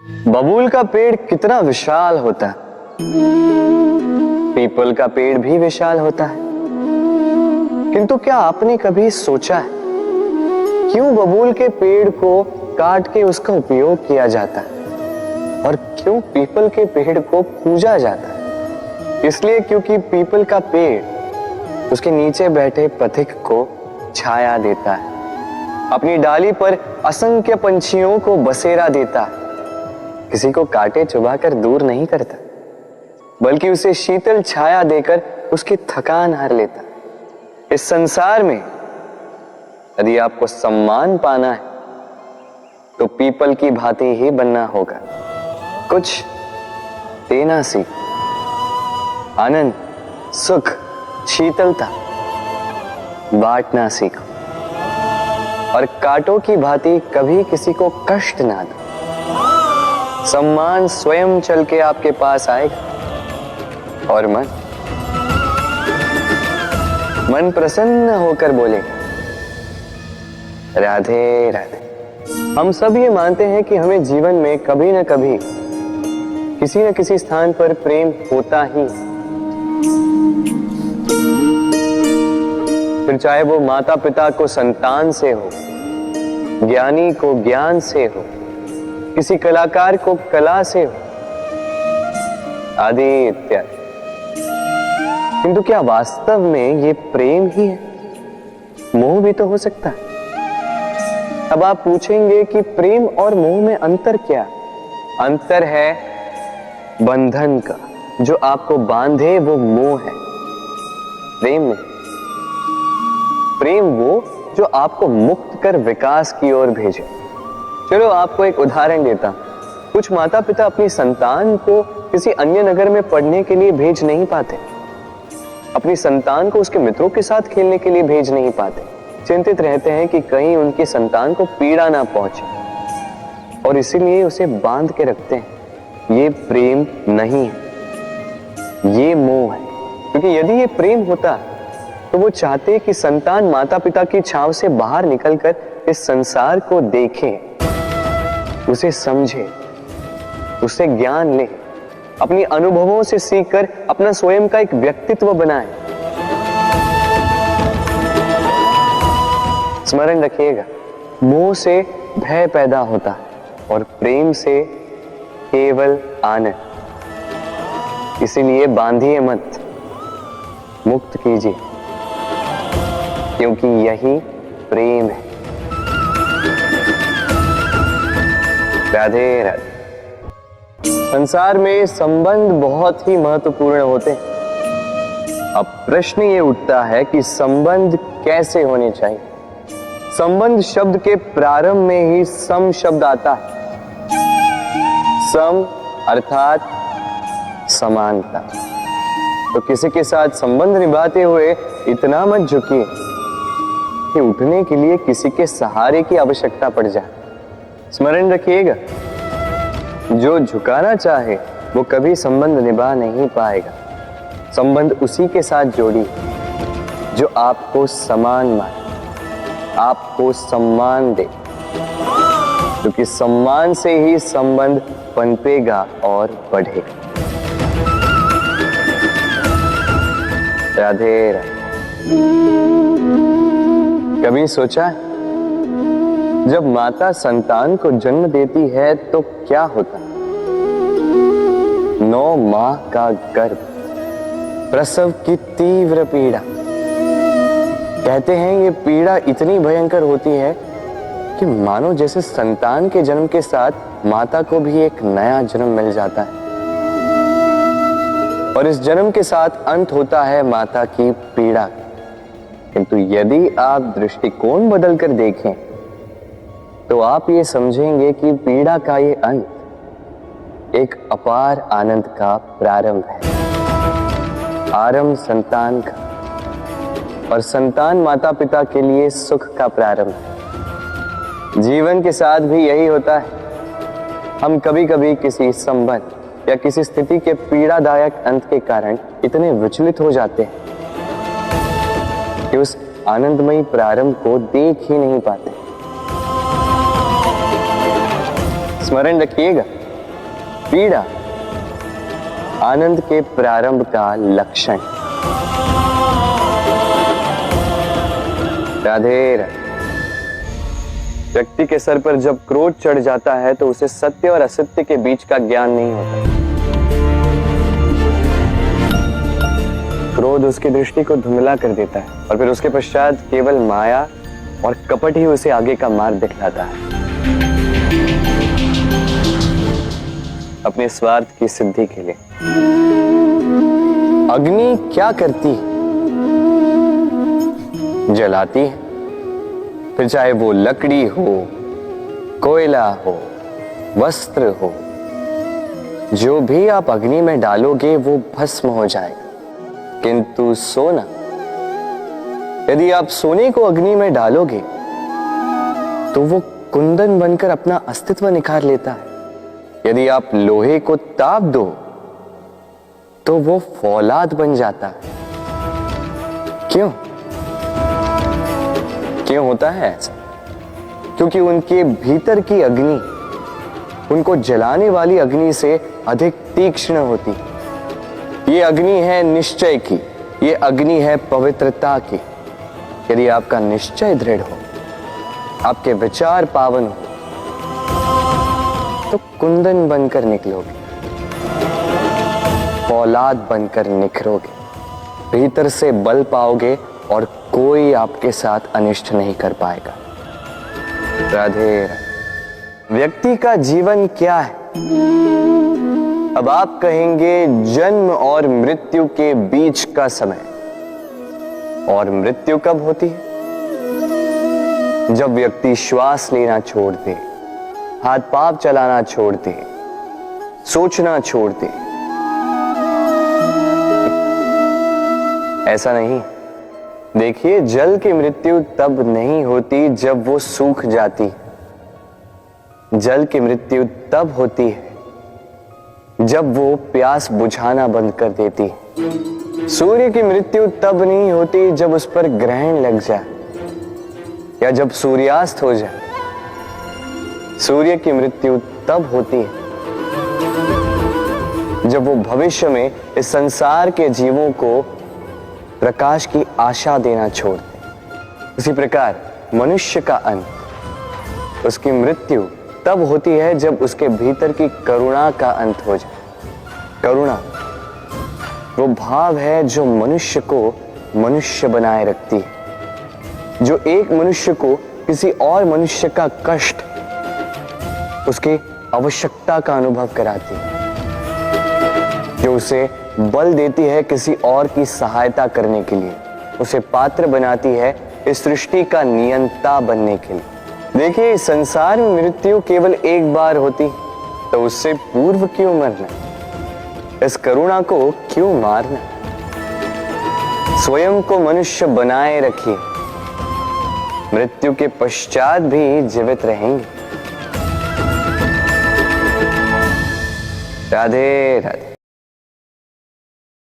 बबूल का पेड़ कितना विशाल होता है, पीपल का पेड़ भी विशाल होता है, किंतु क्या आपने कभी सोचा है क्यों बबूल के पेड़ को काट के उसका उपयोग किया जाता है और क्यों पीपल के पेड़ को पूजा जाता है? इसलिए क्योंकि पीपल का पेड़ उसके नीचे बैठे पथिक को छाया देता है, अपनी डाली पर असंख्य पंछियों को बसेरा देता है, किसी को काटे चुबाकर दूर नहीं करता, बल्कि उसे शीतल छाया देकर उसकी थकान हर लेता। इस संसार में यदि आपको सम्मान पाना है तो पीपल की भांति ही बनना होगा। कुछ देना सीखो, आनंद, सुख, शीतलता बांटना सीखो और कांटों की भांति कभी किसी को कष्ट ना दो। सम्मान स्वयं चल के आपके पास आएगा और मन प्रसन्न होकर बोलेगा, राधे राधे। हम सब ये मानते हैं कि हमें जीवन में कभी न कभी किसी न किसी स्थान पर प्रेम होता ही, फिर चाहे वो माता पिता को संतान से हो, ज्ञानी को ज्ञान से हो, किसी कलाकार को कला से हो, आदि इत्यादि। किंतु क्या वास्तव में ये प्रेम ही है? मोह भी तो हो सकता है। अब आप पूछेंगे कि प्रेम और मोह में अंतर क्या? अंतर है बंधन का, जो आपको बांधे वो मोह है, प्रेम नहीं। प्रेम वो जो आपको मुक्त कर विकास की ओर भेजे। चलो आपको एक उदाहरण देता हूं। कुछ माता पिता अपनी संतान को किसी अन्य नगर में पढ़ने के लिए भेज नहीं पाते, अपनी संतान को उसके मित्रों के साथ खेलने के लिए भेज नहीं पाते, चिंतित रहते हैं कि कहीं उनकी संतान को पीड़ा ना पहुंचे और इसीलिए उसे बांध के रखते हैं। ये प्रेम नहीं है, ये मोह है। क्योंकि यदि ये प्रेम होता तो वो चाहते कि संतान माता पिता की छांव से बाहर निकलकर इस संसार को देखे, उसे समझे, उससे ज्ञान ले, अपनी अनुभवों से सीखकर अपना स्वयं का एक व्यक्तित्व बनाए। स्मरण रखिएगा, मोह से भय पैदा होता है और प्रेम से केवल आनंद। इसीलिए बांधिए मत, मुक्त कीजिए, क्योंकि यही प्रेम है। राधे राधे। संसार में संबंध बहुत ही महत्वपूर्ण होते हैं। अब प्रश्न ये उठता है कि संबंध कैसे होने चाहिए। संबंध शब्द के प्रारंभ में ही सम शब्द आता है। सम अर्थात समानता। तो किसी के साथ संबंध निभाते हुए इतना मत झुकिए कि उठने के लिए किसी के सहारे की आवश्यकता पड़ जाए। स्मरण रखिएगा, जो झुकाना चाहे वो कभी संबंध निभा नहीं पाएगा। संबंध उसी के साथ जोड़ी जो आपको समान माने, आपको सम्मान दे, क्योंकि सम्मान से ही संबंध पनपेगा और बढ़ेगा। राधे राधे। कभी सोचा है जब माता संतान को जन्म देती है तो क्या होता है? 9 माह का गर्भ, प्रसव की तीव्र पीड़ा। कहते हैं ये पीड़ा इतनी भयंकर होती है कि मानो जैसे संतान के जन्म के साथ माता को भी एक नया जन्म मिल जाता है और इस जन्म के साथ अंत होता है माता की पीड़ा। किंतु यदि आप दृष्टिकोण बदलकर देखें तो आप ये समझेंगे कि पीड़ा का ये अंत एक अपार आनंद का प्रारंभ है। आरंभ संतान का, और संतान माता पिता के लिए सुख का प्रारंभ है। जीवन के साथ भी यही होता है। हम कभी कभी किसी संबंध या किसी स्थिति के पीड़ादायक अंत के कारण इतने विचलित हो जाते हैं कि उस आनंदमयी प्रारंभ को देख ही नहीं पाते। स्मरण रखिएगा, पीड़ा आनंद के प्रारंभ का लक्षण। राधे राधे। व्यक्ति के सर पर जब क्रोध चढ़ जाता है तो उसे सत्य और असत्य के बीच का ज्ञान नहीं होता। क्रोध उसकी दृष्टि को धुंधला कर देता है और फिर उसके पश्चात केवल माया और कपट ही उसे आगे का मार्ग दिखलाता है, अपने स्वार्थ की सिद्धि के लिए। अग्नि क्या करती है? जलाती है, फिर चाहे वो लकड़ी हो, कोयला हो, वस्त्र हो, जो भी आप अग्नि में डालोगे वो भस्म हो जाएगा। किंतु सोना, यदि आप सोने को अग्नि में डालोगे तो वो कुंदन बनकर अपना अस्तित्व निखार लेता है। यदि आप लोहे को ताप दो तो वो फौलाद बन जाता है। क्यों होता है ऐसा? क्योंकि उनके भीतर की अग्नि उनको जलाने वाली अग्नि से अधिक तीक्ष्ण होती। ये अग्नि है निश्चय की, ये अग्नि है पवित्रता की। यदि आपका निश्चय दृढ़ हो, आपके विचार पावन हो, तो कुंदन बनकर निकलोगे, फौलाद बनकर निखरोगे, भीतर से बल पाओगे और कोई आपके साथ अनिष्ट नहीं कर पाएगा। राधे राधे। व्यक्ति का जीवन क्या है? अब आप कहेंगे जन्म और मृत्यु के बीच का समय। और मृत्यु कब होती है? जब व्यक्ति श्वास लेना छोड़ दे, हाथ पांव चलाना छोड़ दे, सोचना छोड़ दे। ऐसा नहीं। देखिए, जल की मृत्यु तब नहीं होती जब वो सूख जाती। जल की मृत्यु तब होती है जब वो प्यास बुझाना बंद कर देती। सूर्य की मृत्यु तब नहीं होती जब उस पर ग्रहण लग जाए या जब सूर्यास्त हो जाए। सूर्य की मृत्यु तब होती है जब वो भविष्य में इस संसार के जीवों को प्रकाश की आशा देना छोड़ दे। उसी प्रकार मनुष्य का अंत, उसकी मृत्यु तब होती है जब उसके भीतर की करुणा का अंत हो जाए। करुणा वो भाव है जो मनुष्य को मनुष्य बनाए रखती है, जो एक मनुष्य को किसी और मनुष्य का कष्ट, उसकी आवश्यकता का अनुभव कराती है, जो उसे बल देती है किसी और की सहायता करने के लिए, उसे पात्र बनाती है इस सृष्टि का नियंता बनने के लिए। देखिए, संसार में मृत्यु केवल एक बार होती, तो उससे पूर्व क्यों मरना? इस करुणा को क्यों मारना? स्वयं को मनुष्य बनाए रखिए, मृत्यु के पश्चात भी जीवित रहेंगे। राधे राधे।